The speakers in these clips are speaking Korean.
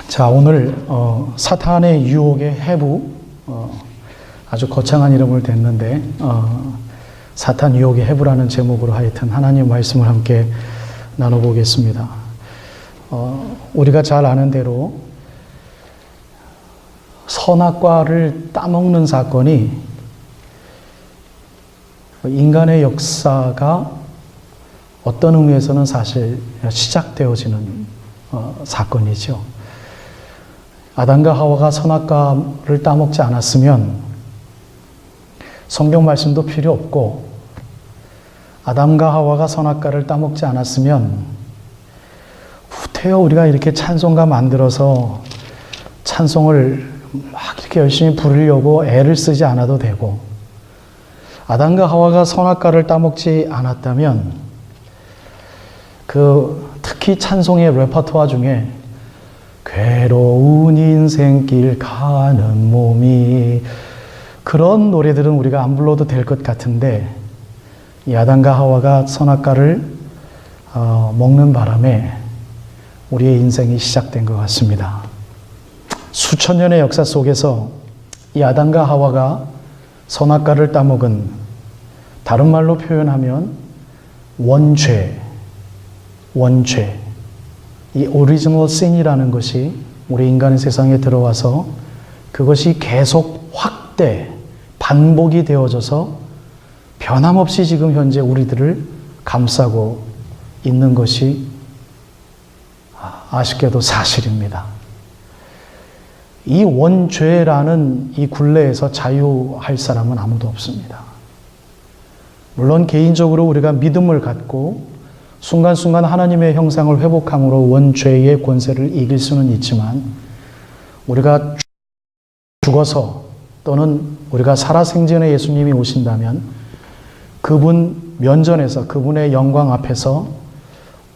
자, 오늘 사탄의 유혹의 해부, 아주 거창한 이름을 댔는데 사탄 유혹의 해부라는 제목으로 하여튼 하나님 말씀을 함께 나눠보겠습니다. 우리가 잘 아는 대로 선악과를 따먹는 사건이 인간의 역사가 어떤 의미에서는 사실 시작되어지는 사건이죠. 아담과 하와가 선악과를 따먹지 않았으면 성경 말씀도 필요 없고, 아담과 하와가 선악과를 따먹지 않았으면 후태여 우리가 이렇게 찬송가 만들어서 찬송을 막 이렇게 열심히 부르려고 애를 쓰지 않아도 되고, 아담과 하와가 선악과를 따먹지 않았다면 특히 찬송의 레퍼토아 중에 괴로운 인생길 가는 몸이, 그런 노래들은 우리가 안 불러도 될 것 같은데, 이 아담과 하와가 선악과를 먹는 바람에 우리의 인생이 시작된 것 같습니다. 수천 년의 역사 속에서 이 아담과 하와가 선악과를 따먹은, 다른 말로 표현하면 원죄, 이 오리지널 신이라는 것이 우리 인간의 세상에 들어와서 그것이 계속 확대, 반복이 되어져서 변함없이 지금 현재 우리들을 감싸고 있는 것이 아쉽게도 사실입니다. 이 원죄라는 이 굴레에서 자유할 사람은 아무도 없습니다. 물론 개인적으로 우리가 믿음을 갖고 순간순간 하나님의 형상을 회복함으로 원죄의 권세를 이길 수는 있지만, 우리가 죽어서 또는 우리가 살아생전에 예수님이 오신다면 그분 면전에서, 그분의 영광 앞에서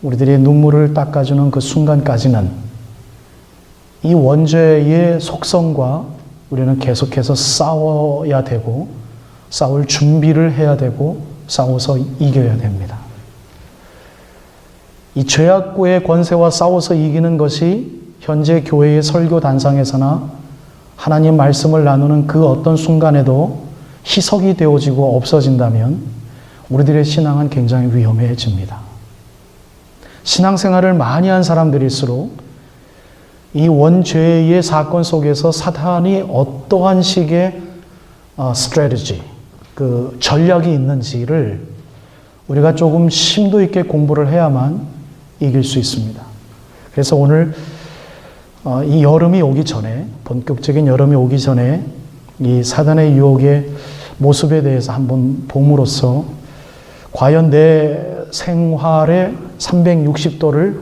우리들의 눈물을 닦아주는 그 순간까지는 이 원죄의 속성과 우리는 계속해서 싸워야 되고, 싸울 준비를 해야 되고, 싸워서 이겨야 됩니다. 이 죄악고의 권세와 싸워서 이기는 것이 현재 교회의 설교 단상에서나 하나님 말씀을 나누는 그 어떤 순간에도 희석이 되어지고 없어진다면 우리들의 신앙은 굉장히 위험해집니다. 신앙생활을 많이 한 사람들일수록 이 원죄의 사건 속에서 사탄이 어떠한 식의 스트래티지, 그 전략이 있는지를 우리가 조금 심도 있게 공부를 해야만 이길 수 있습니다. 그래서 오늘 이 여름이 오기 전에, 본격적인 여름이 오기 전에 이 사단의 유혹의 모습에 대해서 한번 봄으로써 과연 내 생활의 360도를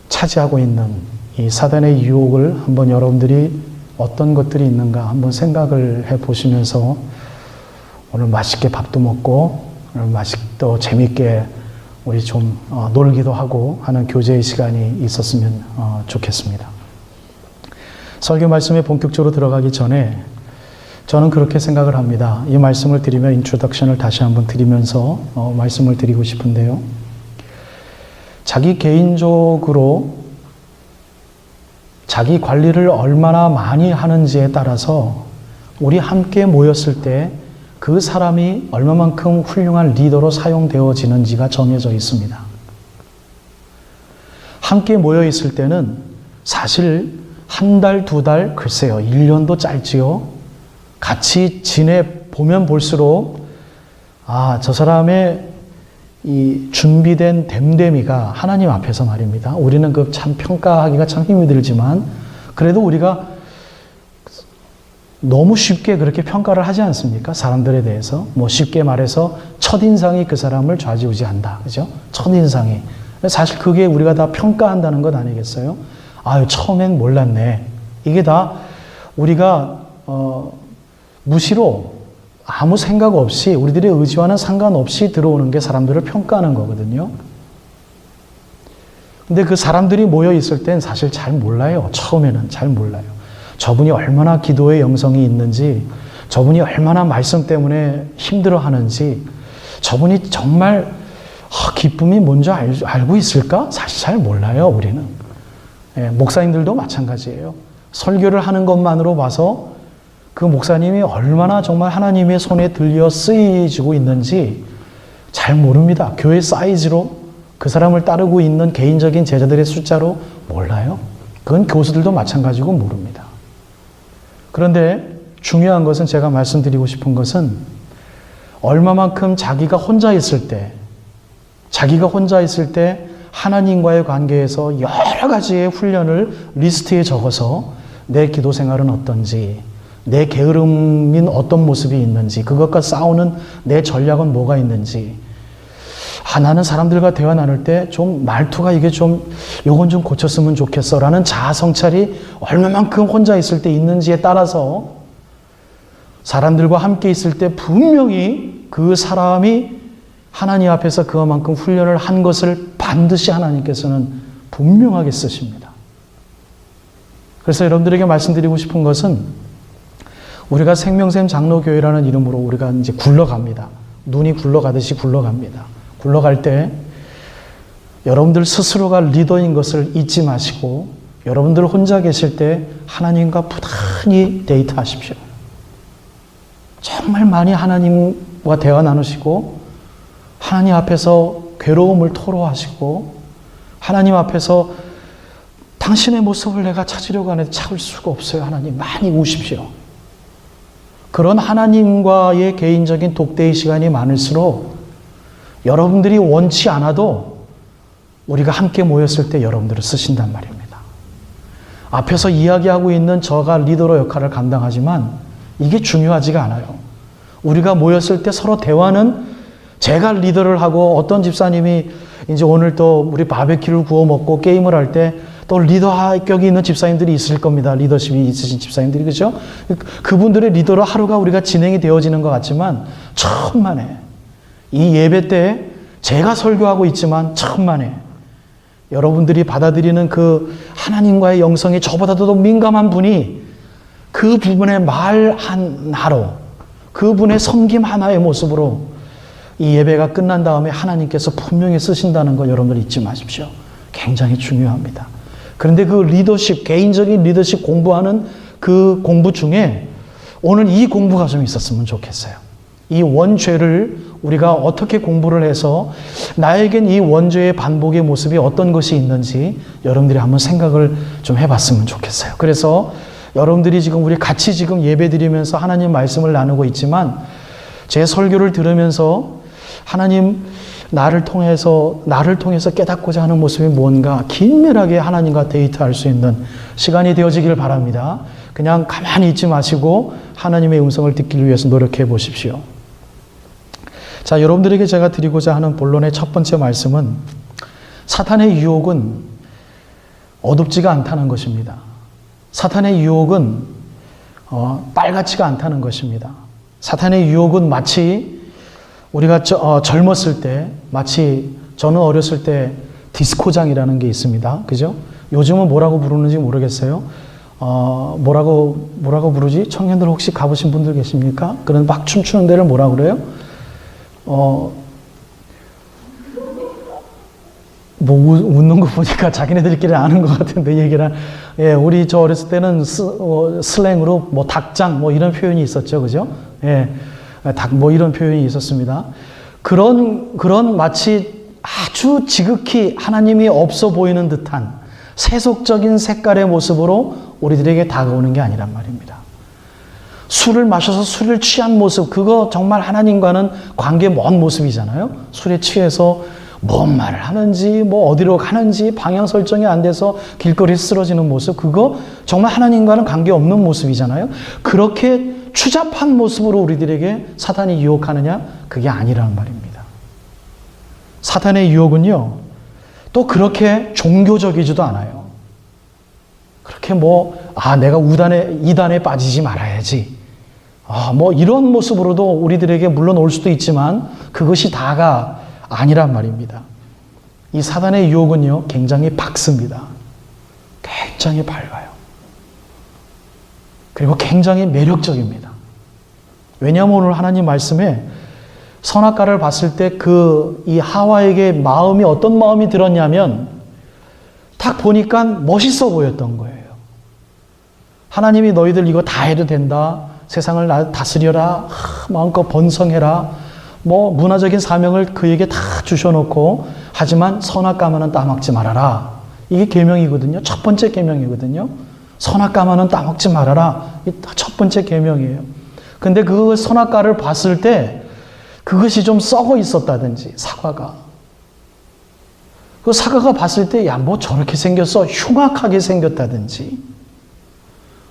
차지하고 있는 이 사단의 유혹을 한번 여러분들이 어떤 것들이 있는가 한번 생각을 해 보시면서 오늘 맛있게 밥도 먹고 오늘 또 재밌게 우리 좀 놀기도 하고 하는 교제의 시간이 있었으면 좋겠습니다. 설교 말씀에 본격적으로 들어가기 전에 저는 그렇게 생각을 합니다. 이 말씀을 드리며 인트로덕션을 다시 한번 드리면서 말씀을 드리고 싶은데요. 자기 개인적으로 자기 관리를 얼마나 많이 하는지에 따라서 우리 함께 모였을 때 그 사람이 얼마만큼 훌륭한 리더로 사용되어지는지가 정해져 있습니다. 함께 모여 있을 때는 사실 한 달, 두 달, 글쎄요, 1년도 짧지요. 같이 지내보면 볼수록 저 사람의 이 준비된 됨됨이가 하나님 앞에서 말입니다. 우리는 그 참 평가하기가 참 힘이 들지만 그래도 우리가 너무 쉽게 그렇게 평가를 하지 않습니까? 사람들에 대해서. 쉽게 말해서 첫인상이 그 사람을 좌지우지한다. 그죠? 첫인상이. 사실 그게 우리가 다 평가한다는 것 아니겠어요? 처음엔 몰랐네. 이게 다 우리가 무시로 아무 생각 없이 우리들의 의지와는 상관없이 들어오는 게 사람들을 평가하는 거거든요. 근데 그 사람들이 모여 있을 땐 사실 잘 몰라요. 처음에는 잘 몰라요. 저분이 얼마나 기도의 영성이 있는지, 저분이 얼마나 말씀 때문에 힘들어하는지, 저분이 정말 기쁨이 뭔지 알고 있을까? 사실 잘 몰라요, 우리는. 목사님들도 마찬가지예요. 설교를 하는 것만으로 봐서 그 목사님이 얼마나 정말 하나님의 손에 들려 쓰이지고 있는지 잘 모릅니다. 교회 사이즈로 그 사람을 따르고 있는 개인적인 제자들의 숫자로 몰라요. 그건 교수들도 마찬가지고 모릅니다. 그런데 중요한 것은 제가 말씀드리고 싶은 것은 얼마만큼 자기가 혼자 있을 때 하나님과의 관계에서 여러 가지의 훈련을 리스트에 적어서 내 기도 생활은 어떤지, 내 게으름인 어떤 모습이 있는지, 그것과 싸우는 내 전략은 뭐가 있는지, 나는 사람들과 대화 나눌 때 좀 말투가 요건 좀 고쳤으면 좋겠어 라는 자아 성찰이 얼마만큼 혼자 있을 때 있는지에 따라서 사람들과 함께 있을 때 분명히 그 사람이 하나님 앞에서 그만큼 훈련을 한 것을 반드시 하나님께서는 분명하게 쓰십니다. 그래서 여러분들에게 말씀드리고 싶은 것은 우리가 생명샘 장로교회라는 이름으로 우리가 이제 굴러갑니다. 눈이 굴러가듯이 굴러갑니다. 굴러갈 때 여러분들 스스로가 리더인 것을 잊지 마시고 여러분들 혼자 계실 때 하나님과 부단히 데이트하십시오. 정말 많이 하나님과 대화 나누시고 하나님 앞에서 괴로움을 토로하시고 하나님 앞에서 당신의 모습을 내가 찾으려고 하는데 찾을 수가 없어요. 하나님 많이 우십시오. 그런 하나님과의 개인적인 독대의 시간이 많을수록 여러분들이 원치 않아도 우리가 함께 모였을 때 여러분들을 쓰신단 말입니다. 앞에서 이야기하고 있는 저가 리더로 역할을 감당하지만 이게 중요하지가 않아요. 우리가 모였을 때 서로 대화는 제가 리더를 하고 어떤 집사님이 이제 오늘 또 우리 바베큐를 구워 먹고 게임을 할 때 또 리더 격이 있는 집사님들이 있을 겁니다. 리더십이 있으신 집사님들이, 그죠? 그분들의 리더로 하루가 우리가 진행이 되어지는 것 같지만 천만에 이 예배 때 제가 설교하고 있지만 천만에 여러분들이 받아들이는 그 하나님과의 영성에 저보다도 더 민감한 분이 그 부분의 말 하나로 그분의 섬김 하나의 모습으로 이 예배가 끝난 다음에 하나님께서 분명히 쓰신다는 거 여러분들 잊지 마십시오. 굉장히 중요합니다. 그런데 그 리더십, 개인적인 리더십 공부하는 그 공부 중에 오늘 이 공부가 좀 있었으면 좋겠어요. 이 원죄를 우리가 어떻게 공부를 해서 나에겐 이 원죄의 반복의 모습이 어떤 것이 있는지 여러분들이 한번 생각을 좀 해봤으면 좋겠어요. 그래서 여러분들이 지금 우리 같이 지금 예배 드리면서 하나님 말씀을 나누고 있지만 제 설교를 들으면서 하나님 나를 통해서 깨닫고자 하는 모습이 뭔가 긴밀하게 하나님과 데이트할 수 있는 시간이 되어지길 바랍니다. 그냥 가만히 있지 마시고 하나님의 음성을 듣기 위해서 노력해 보십시오. 자, 여러분들에게 제가 드리고자 하는 본론의 첫 번째 말씀은 사탄의 유혹은 어둡지가 않다는 것입니다. 사탄의 유혹은 빨갛지가 않다는 것입니다. 사탄의 유혹은 마치 우리가 젊었을 때, 마치 저는 어렸을 때 디스코장이라는 게 있습니다. 그죠? 요즘은 뭐라고 부르는지 모르겠어요. 뭐라고 부르지? 청년들 혹시 가보신 분들 계십니까? 그런 막 춤추는 데를 뭐라고 그래요? 웃는 거 보니까 자기네들끼리 아는 것 같은데 얘기를. 예, 우리 저 어렸을 때는 슬랭으로 뭐 닭장 뭐 이런 표현이 있었죠. 그죠? 예. 뭐 이런 표현이 있었습니다. 그런 마치 아주 지극히 하나님이 없어 보이는 듯한 세속적인 색깔의 모습으로 우리들에게 다가오는 게 아니란 말입니다. 술을 마셔서 술을 취한 모습, 그거 정말 하나님과는 관계 먼 모습이잖아요. 술에 취해서 뭔 말을 하는지, 뭐 어디로 가는지 방향 설정이 안 돼서 길거리에 쓰러지는 모습, 그거 정말 하나님과는 관계 없는 모습이잖아요. 그렇게 추잡한 모습으로 우리들에게 사탄이 유혹하느냐? 그게 아니라는 말입니다. 사탄의 유혹은요, 또 그렇게 종교적이지도 않아요. 그렇게 내가 이단에 빠지지 말아야지. 뭐 이런 모습으로도 우리들에게 물론 올 수도 있지만 그것이 다가 아니란 말입니다. 이 사탄의 유혹은요, 굉장히 밝습니다. 굉장히 밝아요. 그리고 굉장히 매력적입니다. 왜냐하면 오늘 하나님 말씀에 선악과를 봤을 때 이 하와에게 어떤 마음이 들었냐면 딱 보니까 멋있어 보였던 거예요. 하나님이 너희들 이거 다 해도 된다. 세상을 다스려라. 마음껏 번성해라. 뭐 문화적인 사명을 그에게 다 주셔놓고 하지만 선악과만은 따먹지 말아라. 이게 계명이거든요. 첫 번째 계명이거든요. 선악과만은 따먹지 말아라. 이게 첫 번째 계명이에요. 근데 그 선악과를 봤을 때 그것이 좀 썩어 있었다든지 사과가. 그 사과가 봤을 때 야, 뭐 저렇게 생겼어. 흉악하게 생겼다든지.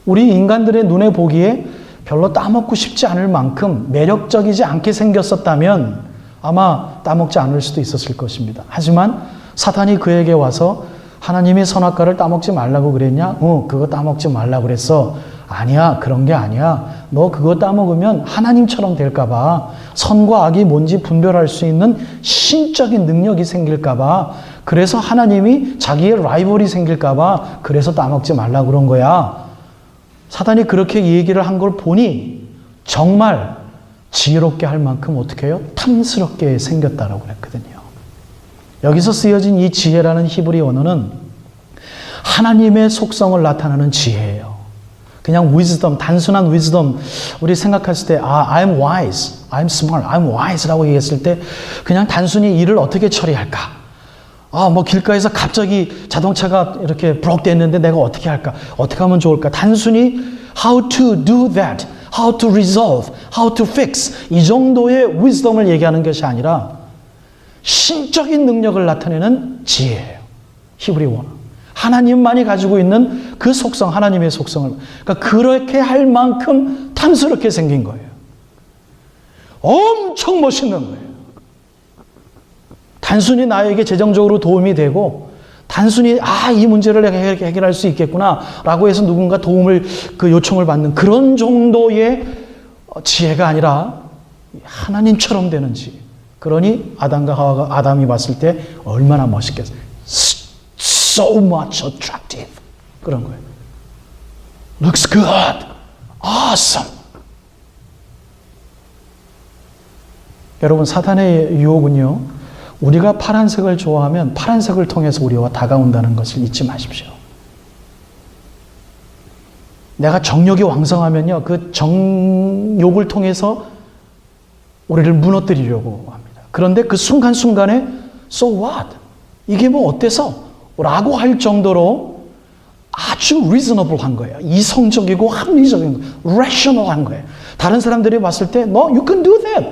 우리 인간들의 눈에 보기에 별로 따먹고 싶지 않을 만큼 매력적이지 않게 생겼었다면 아마 따먹지 않을 수도 있었을 것입니다. 하지만 사탄이 그에게 와서 하나님이 선악과를 따먹지 말라고 그랬냐? 그거 따먹지 말라고 그랬어. 아니야, 그런 게 아니야. 너 그거 따먹으면 하나님처럼 될까 봐. 선과 악이 뭔지 분별할 수 있는 신적인 능력이 생길까 봐. 그래서 하나님이 자기의 라이벌이 생길까 봐. 그래서 따먹지 말라고 그런 거야. 사탄이 그렇게 얘기를 한 걸 보니 정말 지혜롭게 할 만큼 어떻게 해요? 탐스럽게 생겼다라고 그랬거든요. 여기서 쓰여진 이 지혜라는 히브리 언어는 하나님의 속성을 나타내는 지혜예요. 그냥 wisdom, 단순한 wisdom, 우리 생각했을 때 I'm wise, I'm smart, I'm wise라고 얘기했을 때 그냥 단순히 일을 어떻게 처리할까? 뭐 길가에서 갑자기 자동차가 이렇게 브록됐는데 내가 어떻게 할까? 어떻게 하면 좋을까? 단순히 how to do that, how to resolve, how to fix 이 정도의 wisdom을 얘기하는 것이 아니라 신적인 능력을 나타내는 지혜예요. 히브리 원어. 하나님만이 가지고 있는 그 속성, 하나님의 속성을. 그러니까 그렇게 할 만큼 탐스럽게 생긴 거예요. 엄청 멋있는 거예요. 단순히 나에게 재정적으로 도움이 되고 단순히 이 문제를 내가 해결할 수 있겠구나 라고 해서 누군가 도움을 요청을 받는 그런 정도의 지혜가 아니라 하나님처럼 되는 지혜. 그러니 아담과 하와가 아담이 봤을 때 얼마나 멋있겠어요. So much attractive. 그런 거예요. Looks good. Awesome. 여러분 사탄의 유혹은요. 우리가 파란색을 좋아하면 파란색을 통해서 우리와 다가온다는 것을 잊지 마십시오. 내가 정욕이 왕성하면요. 그 정욕을 통해서 우리를 무너뜨리려고 합니다. 그런데 그 순간순간에 So what? 이게 뭐 어때서? 라고 할 정도로 아주 reasonable한 거예요. 이성적이고 합리적인 거예요. rational한 거예요. 다른 사람들이 봤을 때 No, you can do that.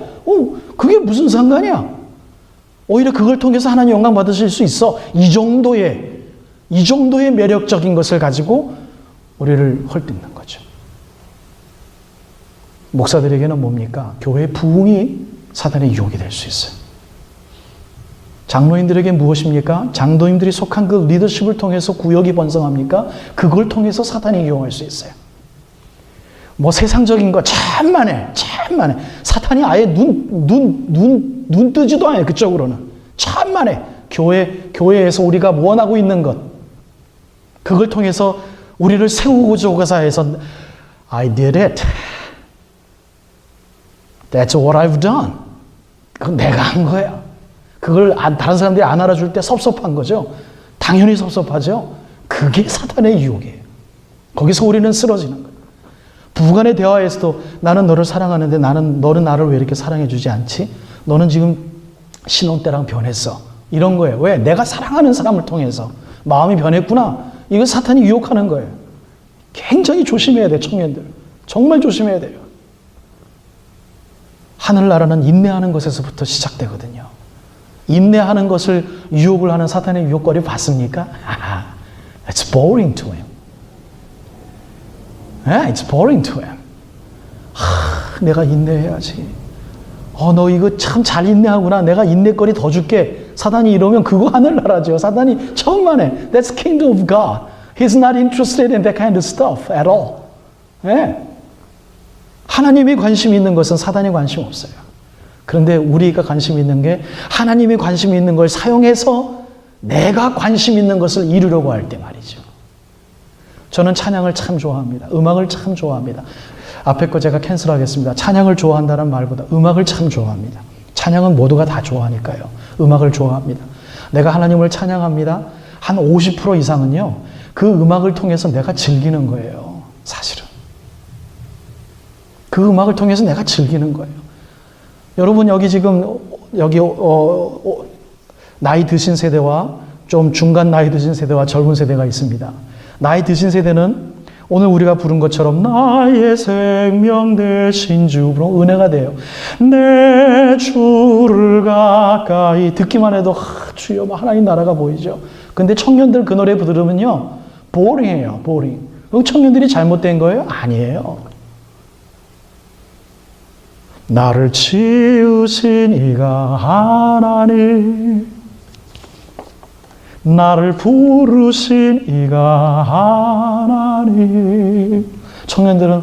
그게 무슨 상관이야? 오히려 그걸 통해서 하나님 영광 받으실 수 있어. 이 정도의 매력적인 것을 가지고 우리를 헐뜯는 거죠. 목사들에게는 뭡니까? 교회의 부흥이 사탄의 유혹이 될 수 있어요. 장로인들에게 무엇입니까? 장로인들이 속한 그 리더십을 통해서 구역이 번성합니까? 그걸 통해서 사탄이 이용할 수 있어요. 뭐 세상적인 거 참 많아. 사탄이 아예 눈 뜨지도 않아요. 그쪽으로는. 참 많아. 교회에서 우리가 원하고 있는 것. 그걸 통해서 우리를 세우고자 해서 I did it. That's what I've done. 그건 내가 한 거야. 그걸 다른 사람들이 안 알아줄 때 섭섭한 거죠. 당연히 섭섭하죠. 그게 사탄의 유혹이에요. 거기서 우리는 쓰러지는 거예요. 부부간의 대화에서도 나는 너를 사랑하는데 너는 나를 왜 이렇게 사랑해 주지 않지? 너는 지금 신혼 때랑 변했어. 이런 거예요. 왜? 내가 사랑하는 사람을 통해서 마음이 변했구나. 이거 사탄이 유혹하는 거예요. 굉장히 조심해야 돼요. 청년들. 정말 조심해야 돼요. 하늘나라는 인내하는 것에서부터 시작되거든요. 인내하는 것을 유혹을 하는 사탄의 유혹거리 봤습니까? It's boring to him. It's boring to him. 내가 인내해야지. 너 이거 참 잘 인내하구나. 내가 인내거리 더 줄게. 사단이 이러면 그거 하늘나라죠. 사단이 처음만 해. That's kingdom of God. He's not interested in that kind of stuff at all. 하나님이 관심 있는 것은 사단이 관심 없어요. 그런데 우리가 관심 있는 게 하나님이 관심 있는 걸 사용해서 내가 관심 있는 것을 이루려고 할 때 말이죠. 저는 찬양을 참 좋아합니다. 음악을 참 좋아합니다. 앞에 거 제가 캔슬하겠습니다. 찬양을 좋아한다는 말보다 음악을 참 좋아합니다. 찬양은 모두가 다 좋아하니까요. 음악을 좋아합니다. 내가 하나님을 찬양합니다. 한 50% 이상은요, 그 음악을 통해서 내가 즐기는 거예요. 사실은. 그 음악을 통해서 내가 즐기는 거예요. 여러분, 여기 지금, 여기, 나이 드신 세대와 좀 중간 나이 드신 세대와 젊은 세대가 있습니다. 나이 드신 세대는 오늘 우리가 부른 것처럼 나의 생명 되신 주, 은혜가 돼요. 내 주를 가까이 듣기만 해도 주여 하나님 나라가 보이죠. 근데 청년들 그 노래 들으면요, 보링해요. 보링. 그럼 청년들이 잘못된 거예요? 아니에요. 나를 지으신 이가 하나님, 나를 부르신 이가 하나님. 청년들은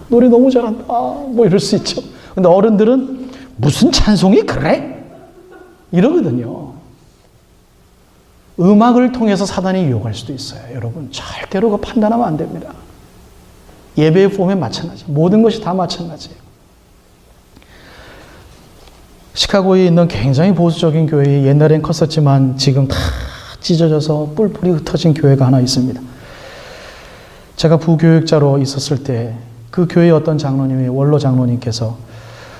노래 너무 잘한다 뭐 이럴 수 있죠. 근데 어른들은 무슨 찬송이 그래? 이러거든요. 음악을 통해서 사단이 유혹할 수도 있어요. 여러분, 절대로 그거 판단하면 안 됩니다. 예배에 보면 마찬가지. 모든 것이 다 마찬가지예요. 시카고에 있는 굉장히 보수적인 교회, 옛날엔 컸었지만 지금 다 찢어져서 뿔뿔이 흩어진 교회가 하나 있습니다. 제가 부교육자로 있었을 때 그 교회의 어떤 장로님이, 원로 장로님께서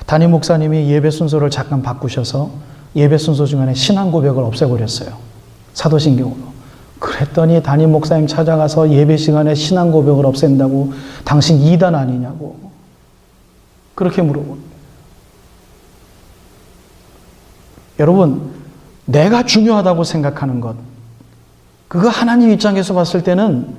담임 목사님이 예배 순서를 잠깐 바꾸셔서 예배 순서 중간에 신앙 고백을 없애버렸어요. 사도신경으로. 그랬더니 담임 목사님 찾아가서 예배 시간에 신앙 고백을 없앤다고 당신 이단 아니냐고 그렇게 물어봅니다. 여러분, 내가 중요하다고 생각하는 것, 그거 하나님 입장에서 봤을 때는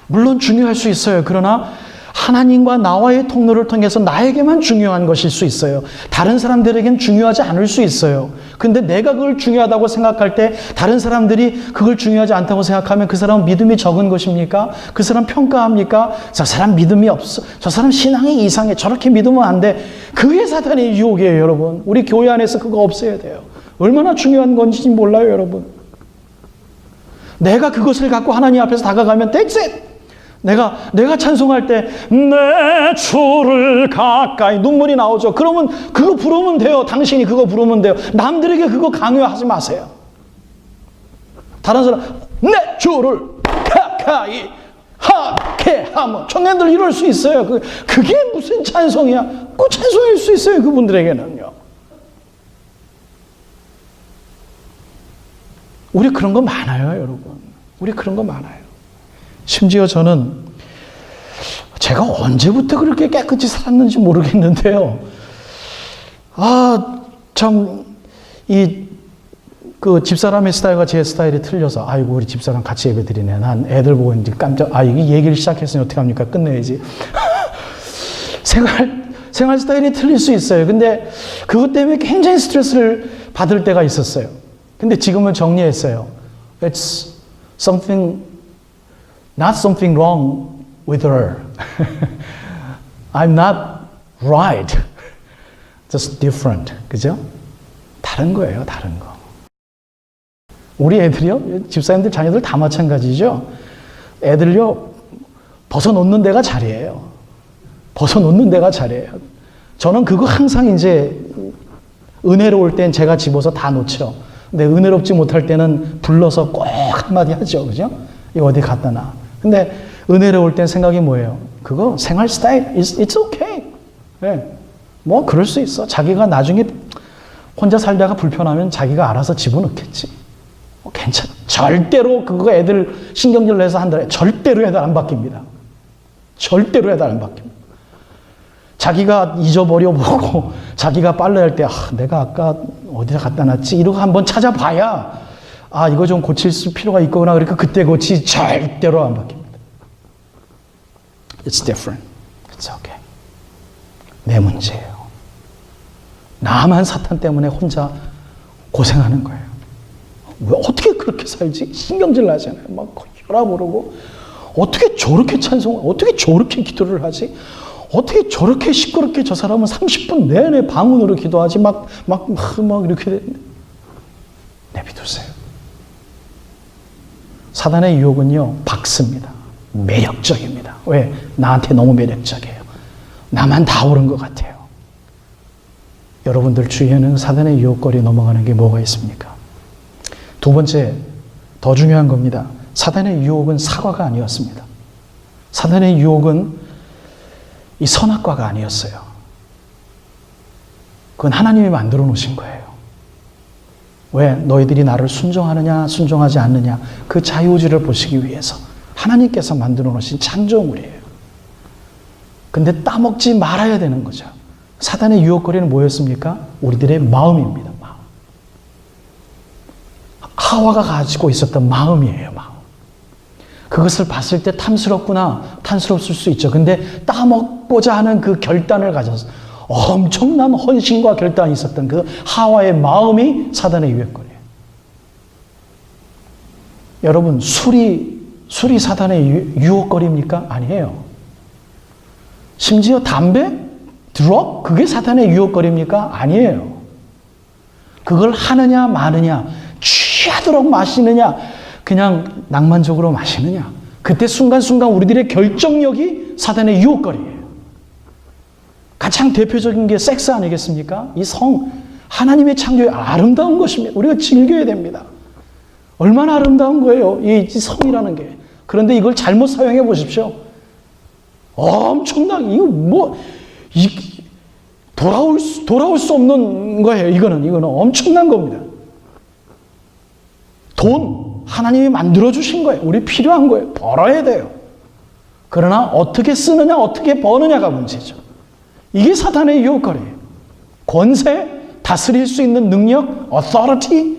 물론 중요할 수 있어요. 그러나 하나님과 나와의 통로를 통해서 나에게만 중요한 것일 수 있어요. 다른 사람들에겐 중요하지 않을 수 있어요. 근데 내가 그걸 중요하다고 생각할 때 다른 사람들이 그걸 중요하지 않다고 생각하면 그 사람은 믿음이 적은 것입니까? 그 사람 평가합니까? 저 사람 믿음이 없어. 저 사람 신앙이 이상해. 저렇게 믿으면 안 돼. 그게 사탄의 유혹이에요, 여러분. 우리 교회 안에서 그거 없애야 돼요. 얼마나 중요한 건지 몰라요, 여러분. 내가 그것을 갖고 하나님 앞에서 다가가면 that's it. 내가 찬송할 때 내 주를 가까이 눈물이 나오죠. 그러면 그거 부르면 돼요. 당신이 그거 부르면 돼요. 남들에게 그거 강요하지 마세요. 다른 사람 내 주를 가까이 하게 하면 청년들 이럴 수 있어요. 그게 무슨 찬송이야? 그 찬송일 수 있어요. 그분들에게는요. 우리 그런 거 많아요, 여러분. 우리 그런 거 많아요. 심지어 저는 제가 언제부터 그렇게 깨끗이 살았는지 모르겠는데요. 그 집사람의 스타일과 제 스타일이 틀려서, 아이고, 우리 집사람 같이 예배 드리네. 난 애들 보고 이제 이게 얘기를 시작했으니 어떡합니까? 끝내야지. 생활 스타일이 틀릴 수 있어요. 근데 그것 때문에 굉장히 스트레스를 받을 때가 있었어요. 근데 지금은 정리했어요. It's not something wrong with her. I'm not right. Just different. 그죠? 다른 거예요, 다른 거. 우리 애들이요, 집사님들 자녀들 다 마찬가지죠. 애들요, 벗어놓는 데가 자리예요. 벗어놓는 데가 자리예요. 저는 그거 항상 이제 은혜로울 땐 제가 집어서 다 놓죠. 근데 은혜롭지 못할 때는 불러서 꼭 한마디 하죠. 그죠? 이거 어디 갖다 놔. 근데 은혜로울 땐 생각이 뭐예요? 그거 생활 스타일, it's okay. 네. 뭐 그럴 수 있어. 자기가 나중에 혼자 살다가 불편하면 자기가 알아서 집어넣겠지. 괜찮아. 절대로 그거 애들 신경질 내서 한다. 절대로 애들 안 바뀝니다. 절대로 애들 안 바뀝니다. 자기가 잊어버려 보고 자기가 빨래할 때 내가 아까 어디다 갖다 놨지? 이러고 한번 찾아봐야 이거 좀 고칠 필요가 있거나 그러니까 그때 고치. 절대로 안 바뀝니다. It's different. It's okay. 내 문제예요. 나만 사탄 때문에 혼자 고생하는 거예요. 왜 어떻게 그렇게 살지? 신경질 나잖아요. 막 혈압 오르고 어떻게 저렇게 찬송을, 어떻게 저렇게 기도를 하지? 어떻게 저렇게 시끄럽게 저 사람은 30분 내내 방언으로 기도하지? 막 이렇게. 내비두세요. 사단의 유혹은요, 박습니다. 매력적입니다. 왜? 나한테 너무 매력적이에요. 나만 다 옳은 것 같아요. 여러분들 주위에는 사단의 유혹거리에 넘어가는 게 뭐가 있습니까? 두 번째, 더 중요한 겁니다. 사단의 유혹은 사과가 아니었습니다. 사단의 유혹은 이 선악과가 아니었어요. 그건 하나님이 만들어 놓으신 거예요. 왜? 너희들이 나를 순종하느냐 순종하지 않느냐 그 자유의지를 보시기 위해서 하나님께서 만들어 놓으신 창조물이에요. 근데 따먹지 말아야 되는 거죠. 사단의 유혹거리는 뭐였습니까? 우리들의 마음입니다. 마음. 하와가 가지고 있었던 마음이에요. 마음. 그것을 봤을 때 탐스럽구나, 탐스럽을 수 있죠. 근데 따먹고자 하는 그 결단을 가져서 엄청난 헌신과 결단이 있었던 그 하와의 마음이 사단의 유혹거리예요. 여러분, 술이 사단의 유혹거리입니까? 아니에요. 심지어 담배, 드럭, 그게 사단의 유혹거리입니까? 아니에요. 그걸 하느냐 마느냐, 취하도록 마시느냐, 그냥 낭만적으로 마시느냐. 그때 순간순간 우리들의 결정력이 사단의 유혹거리예요. 가장 대표적인 게 섹스 아니겠습니까? 이 하나님의 창조의 아름다운 것입니다. 우리가 즐겨야 됩니다. 얼마나 아름다운 거예요, 이 성이라는 게. 그런데 이걸 잘못 사용해 보십시오. 이거 돌아올 수 없는 거예요. 이거는 엄청난 겁니다. 돈, 하나님이 만들어주신 거예요. 우리 필요한 거예요. 벌어야 돼요. 그러나 어떻게 쓰느냐, 어떻게 버느냐가 문제죠. 이게 사탄의 유혹거리예요. 권세, 다스릴 수 있는 능력, authority,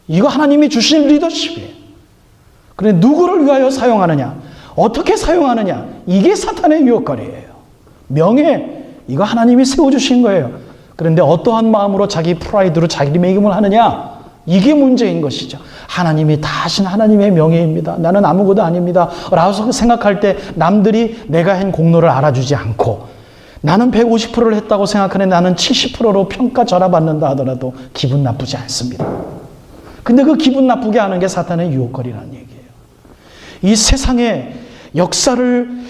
이거 하나님이 주신 리더십이에요. 그런데 누구를 위하여 사용하느냐, 어떻게 사용하느냐, 이게 사탄의 유혹거리예요. 명예, 이거 하나님이 세워주신 거예요. 그런데 어떠한 마음으로 자기 프라이드로 자기 매김을 하느냐, 이게 문제인 것이죠. 하나님이 다 하신 하나님의 명예입니다. 나는 아무것도 아닙니다. 라고 생각할 때 남들이 내가 한 공로를 알아주지 않고 나는 150%를 했다고 생각하는 나는 70%로 평가 절하받는다 하더라도 기분 나쁘지 않습니다. 근데 그 기분 나쁘게 하는 게 사탄의 유혹거리라는 얘기예요. 이 세상의 역사를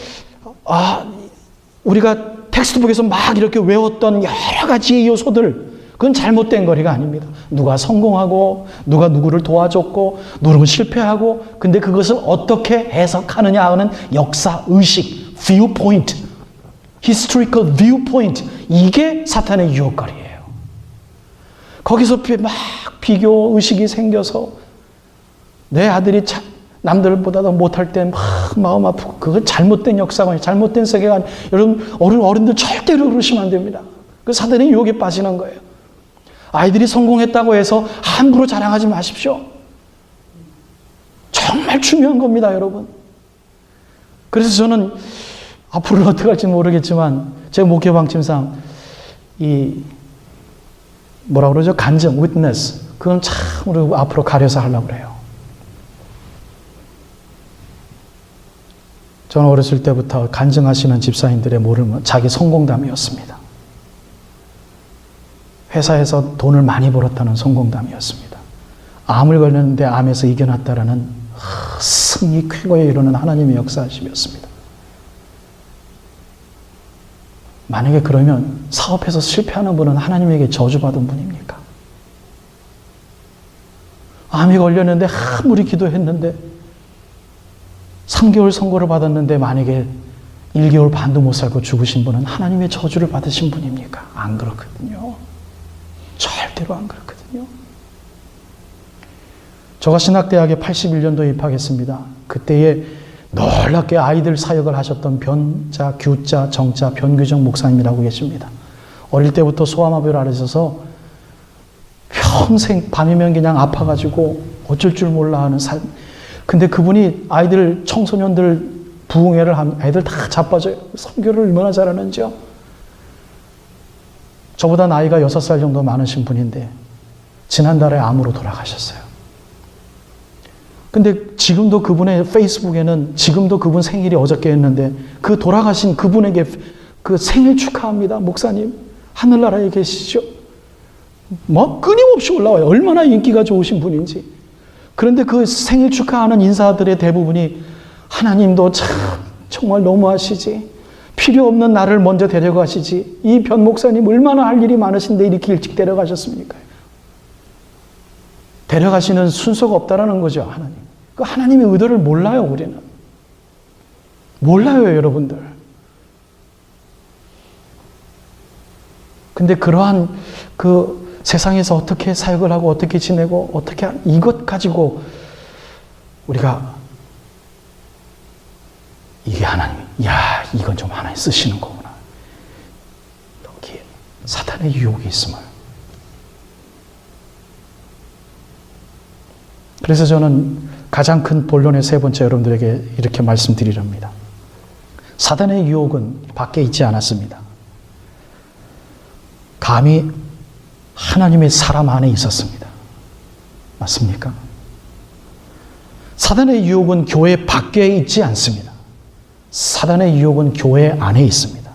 우리가 텍스트북에서 막 이렇게 외웠던 여러 가지의 요소들, 그건 잘못된 거리가 아닙니다. 누가 성공하고 누가 누구를 도와줬고 누구는 실패하고, 근데 그것을 어떻게 해석하느냐 하는 역사의식, viewpoint, historical viewpoint, 이게 사탄의 유혹거리예요. 거기서 막 비교의식이 생겨서 내 아들이 남들보다 더 못할 때 막 마음 아프고, 그건 잘못된 역사관이, 잘못된 세계관. 여러분, 어른들 절대로 그러시면 안 됩니다. 그 사단의 유혹에 빠지는 거예요. 아이들이 성공했다고 해서 함부로 자랑하지 마십시오. 정말 중요한 겁니다, 여러분. 그래서 저는 앞으로는 어떻게 할지 모르겠지만 제 목회 방침상 뭐라 그러죠? 간증, witness. 그건 참 우리 앞으로 가려서 하려고 그래요. 저는 어렸을 때부터 간증하시는 집사님들의 모르면 자기 성공담이었습니다. 회사에서 돈을 많이 벌었다는 성공담이었습니다. 암을 걸렸는데 암에서 이겨났다라는 승리 쾌거에 이르는 하나님의 역사하심이었습니다. 만약에 그러면 사업에서 실패하는 분은 하나님에게 저주받은 분입니까? 암이 걸렸는데 아무리 기도했는데 3개월 선고를 받았는데 만약에 1개월 반도 못 살고 죽으신 분은 하나님의 저주를 받으신 분입니까? 안 그렇거든요. 절대로 안 그렇거든요. 저가 신학대학에 81년도에 입학했습니다. 그때에 놀랍게 아이들 사역을 하셨던 변자, 규자, 정자, 변규정 목사님이라고 계십니다. 어릴 때부터 소아마비를 앓으셔서 평생 밤이면 그냥 아파가지고 어쩔 줄 몰라 하는 삶. 근데 그분이 아이들, 청소년들 부흥회를 하면 아이들 다 자빠져요. 선교를 얼마나 잘하는지요. 저보다 나이가 6살 정도 많으신 분인데 지난달에 암으로 돌아가셨어요. 근데 지금도 그분의 페이스북에는 지금도 그분 생일이 어저께였는데 그 돌아가신 그분에게 그 생일 축하합니다. 목사님, 하늘나라에 계시죠? 뭐 끊임없이 올라와요. 얼마나 인기가 좋으신 분인지. 그런데 그 생일 축하하는 인사들의 대부분이 하나님도 참 정말 너무하시지. 필요 없는 나를 먼저 데려가시지. 이 변 목사님 얼마나 할 일이 많으신데 이렇게 일찍 데려가셨습니까? 데려가시는 순서가 없다라는 거죠, 하나님. 그 하나님의 의도를 몰라요, 우리는. 몰라요, 여러분들. 근데 그러한 그 세상에서 어떻게 사역을 하고 어떻게 지내고 어떻게 이것 가지고 우리가 이게 하나님, 야, 이건 좀 하나님 쓰시는 거구나. 여기에 사탄의 유혹이 있음을. 그래서 저는 가장 큰 본론의 세 번째 여러분들에게 이렇게 말씀드리렵니다. 사탄의 유혹은 밖에 있지 않았습니다. 감히 하나님의 사람 안에 있었습니다. 맞습니까? 사탄의 유혹은 교회 밖에 있지 않습니다. 사탄의 유혹은 교회 안에 있습니다.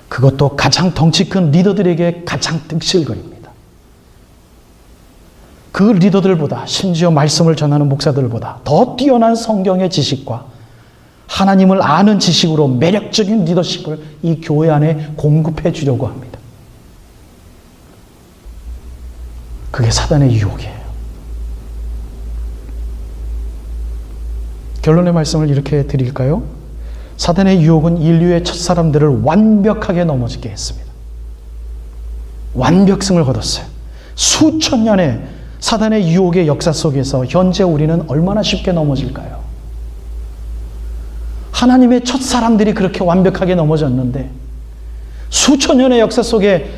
그것도 가장 덩치 큰 리더들에게 가장 득실거립니다. 그 리더들보다, 심지어 말씀을 전하는 목사들보다 더 뛰어난 성경의 지식과 하나님을 아는 지식으로 매력적인 리더십을 이 교회 안에 공급해 주려고 합니다. 그게 사탄의 유혹이에요. 결론의 말씀을 이렇게 드릴까요? 사탄의 유혹은 인류의 첫사람들을 완벽하게 넘어지게 했습니다. 완벽성을 거뒀어요. 수천 년의 사탄의 유혹의 역사 속에서 현재 우리는 얼마나 쉽게 넘어질까요? 하나님의 첫사람들이 그렇게 완벽하게 넘어졌는데 수천 년의 역사 속에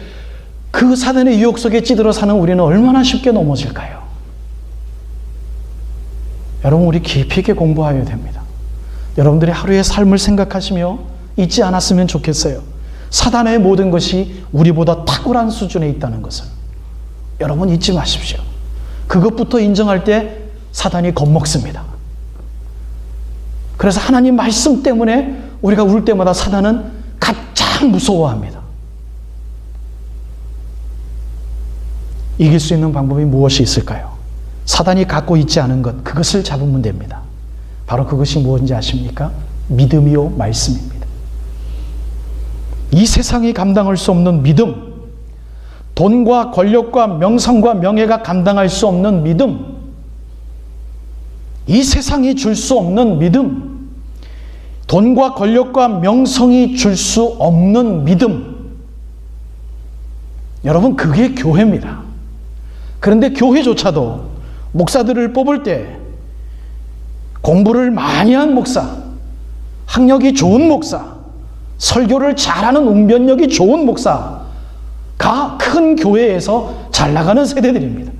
그 사탄의 유혹 속에 찌들어 사는 우리는 얼마나 쉽게 넘어질까요? 여러분, 우리 깊이 있게 공부해야 됩니다. 여러분들이 하루의 삶을 생각하시며 잊지 않았으면 좋겠어요. 사단의 모든 것이 우리보다 탁월한 수준에 있다는 것을 여러분 잊지 마십시오. 그것부터 인정할 때 사단이 겁먹습니다. 그래서 하나님 말씀 때문에 우리가 울 때마다 사단은 가장 무서워합니다. 이길 수 있는 방법이 무엇이 있을까요? 사단이 갖고 있지 않은 것, 그것을 잡으면 됩니다. 바로 그것이 무엇인지 아십니까? 믿음이요, 말씀입니다. 이 세상이 감당할 수 없는 믿음, 돈과 권력과 명성과 명예가 감당할 수 없는 믿음, 이 세상이 줄 수 없는 믿음, 돈과 권력과 명성이 줄 수 없는 믿음. 여러분, 그게 교회입니다. 그런데 교회조차도 목사들을 뽑을 때 공부를 많이 한 목사, 학력이 좋은 목사, 설교를 잘하는 웅변력이 좋은 목사가 큰 교회에서 잘 나가는 세대들입니다.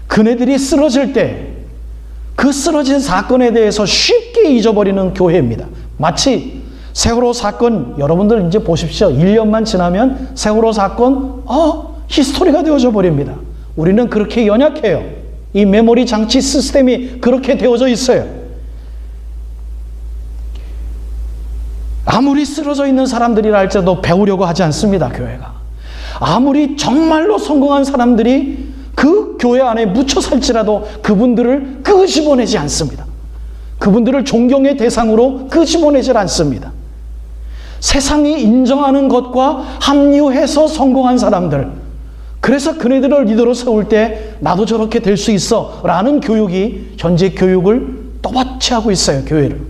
그네들이 쓰러질 때 그 쓰러진 사건에 대해서 쉽게 잊어버리는 교회입니다. 마치 세월호 사건, 여러분들 이제 보십시오. 1년만 지나면 세월호 사건 히스토리가 되어져 버립니다. 우리는 그렇게 연약해요. 이 메모리 장치 시스템이 그렇게 되어져 있어요. 아무리 쓰러져 있는 사람들이라 할지라도 배우려고 하지 않습니다, 교회가. 아무리 정말로 성공한 사람들이 그 교회 안에 묻혀 살지라도 그분들을 끄집어내지 않습니다. 그분들을 존경의 대상으로 끄집어내지 않습니다. 세상이 인정하는 것과 합류해서 성공한 사람들, 그래서 그네들을 리더로 세울 때 나도 저렇게 될 수 있어 라는 교육이 현재 교육을 또렷이 하고 있어요, 교회를.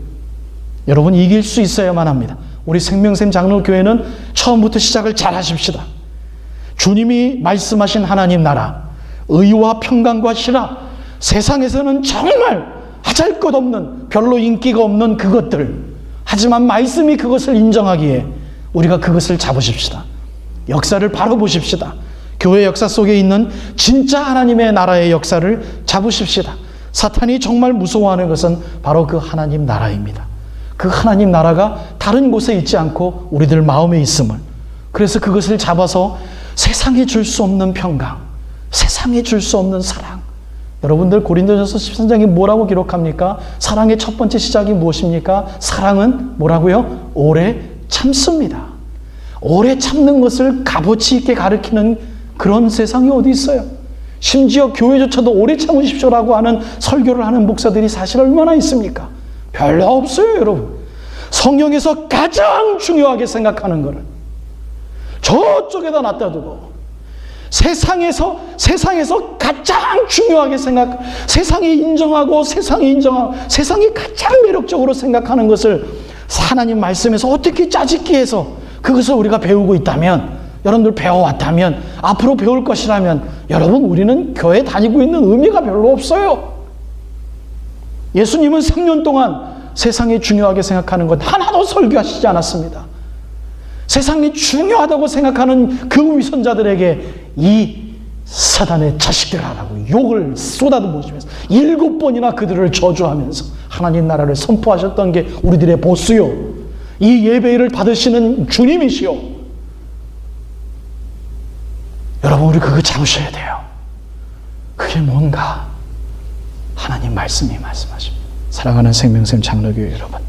여러분, 이길 수 있어야만 합니다. 우리 생명샘 장로교회는 처음부터 시작을 잘 하십시다. 주님이 말씀하신 하나님 나라, 의와 평강과 신화, 세상에서는 정말 하잘것없는, 별로 인기가 없는 그것들, 하지만 말씀이 그것을 인정하기에 우리가 그것을 잡으십시다. 역사를 바로 보십시다. 교회 역사 속에 있는 진짜 하나님의 나라의 역사를 잡으십시다. 사탄이 정말 무서워하는 것은 바로 그 하나님 나라입니다. 그 하나님 나라가 다른 곳에 있지 않고 우리들 마음에 있음을, 그래서 그것을 잡아서 세상에 줄 수 없는 평강, 세상에 줄 수 없는 사랑. 여러분들 고린도전서 13장이 뭐라고 기록합니까? 사랑의 첫 번째 시작이 무엇입니까? 사랑은 뭐라고요? 오래 참습니다. 오래 참는 것을 값어치 있게 가르치는 그런 세상이 어디 있어요? 심지어 교회조차도 오래 참으십시오라고 하는 설교를 하는 목사들이 사실 얼마나 있습니까? 별로 없어요, 여러분. 성경에서 가장 중요하게 생각하는 것을 저쪽에다 놨다 두고 세상에서 가장 중요하게 세상이 인정하고 세상이 가장 매력적으로 생각하는 것을 하나님 말씀에서 어떻게 짜집기 해서 그것을 우리가 배우고 있다면, 여러분들 배워왔다면, 앞으로 배울 것이라면, 여러분, 우리는 교회 다니고 있는 의미가 별로 없어요. 예수님은 3년 동안 세상이 중요하게 생각하는 것 하나도 설교하시지 않았습니다. 세상이 중요하다고 생각하는 그 위선자들에게 이 사단의 자식들 하라고 욕을 쏟아부으시면서 7번이나 그들을 저주하면서 하나님 나라를 선포하셨던 게 우리들의 보수요, 이 예배를 받으시는 주님이시요. 여러분, 우리 그거 잡으셔야 돼요. 그게 뭔가? 하나님 말씀이 말씀하십니다. 사랑하는 생명샘 장로교회 여러분,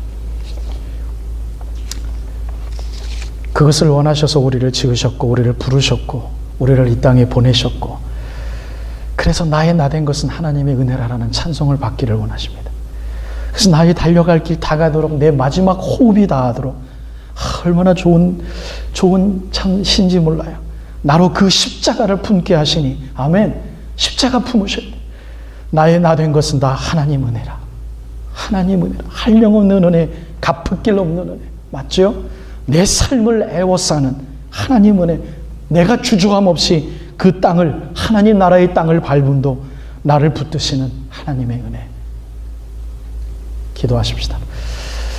그것을 원하셔서 우리를 지으셨고 우리를 부르셨고 우리를 이 땅에 보내셨고, 그래서 나의 나된 것은 하나님의 은혜라는 찬송을 받기를 원하십니다. 그래서 나의 달려갈 길 다 가도록, 내 마지막 호흡이 닿도록, 얼마나 좋은 참 신지 몰라요. 나로 그 십자가를 품게 하시니, 아멘. 십자가 품으셔야 돼. 나의 나된 것은 다 하나님 은혜라. 하나님 은혜라. 한량없는 은혜, 갚을 없는 은혜. 맞죠? 내 삶을 애워싸는 하나님 은혜. 내가 주저함 없이 그 땅을, 하나님 나라의 땅을 밟음도 나를 붙드시는 하나님의 은혜. 기도하십시다.